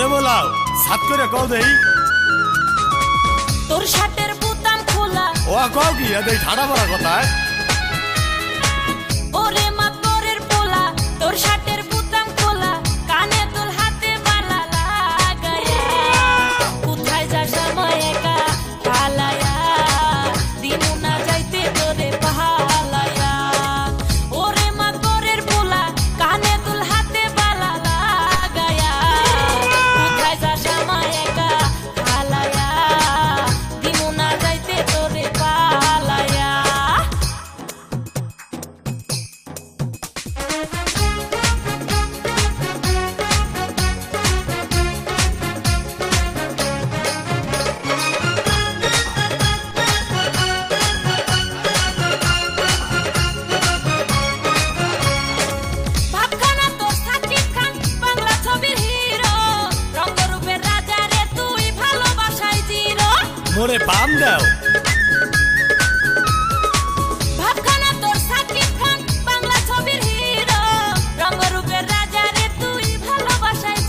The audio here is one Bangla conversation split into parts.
মোরে বলাও সাত করে কও দেই তোর শার্টের বুতাম খোলা ও কও কি এই ঠাড়া পড়া কথা ওরে মা তোরের পোলা তোর শার্টের বুতাম খোলা কানে তোর হাতে বালা লাগায়া কোথায় যাস আমার একা পালায়া দিনু না যাইতে তোরে পালায়া ওরে মা তোরের পোলা কানে তোর হাতে বালা লাগায়া কোথায় যাস আমার একা পালায়া দিনু না যাইতে তোরে পালায়া ভাবখানা তোর সাকিব খান বাংলা ছবির হিরো রঙ্গরূপের রাজা রে তুই ভালোবাসায় জিরো মোরে পাম দাও ভাবখানা তোর সাকিব খান বাংলা ছবির হিরো রঙ্গরূপের রাজা রে তুই ভালোবাসায়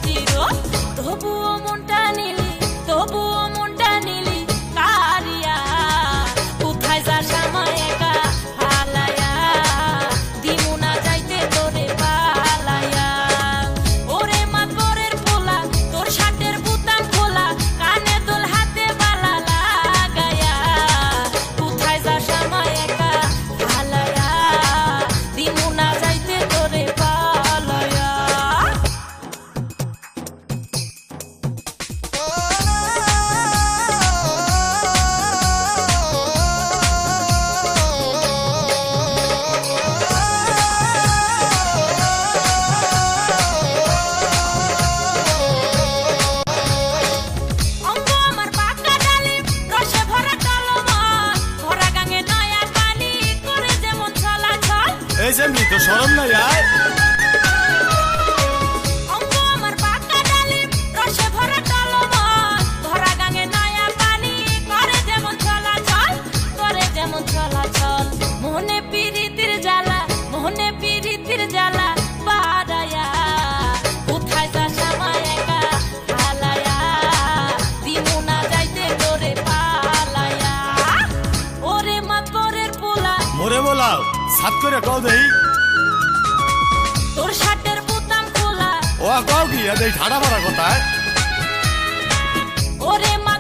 জিরো তবুও মনটা নিলি কারিয়া কোথায় যাস আমায় একা হালায়া দিমু না যাইতে তোরে পালায়া ওরে মা তোরের পোলা তোর শার্টের বুতাম খোলা কানে তোর হাতে বালা লাগায়া কোথায় যাস আমায় একা হালায়া দিমু না যাইতে তোরে পালায়া অঙ্গ আমার পাকা ডালিম রসে ভরা টলমল ভরা গাঙে নয়া পানি করে যেমন চলাচল এই যে মি তো শরম নাই আয় অঙ্গ আমার পাকা ডালিম রসে ভরা টলমল ভরা গাঙে নয়া পানি করে যেমন চলাচল মোহনে পিরিতির জ্বালা বাড়ায়া কোথায় যাস আমায় একা হালায়া দিমু না যাইতে তোরে পালায়া ওরে মা তোরের পোলা মোরে বলাও সাত করে কও দেই তোর শার্টের বুতাম খোলা ও কও কি এই ঠাড়া পড়া কথা ওরে মা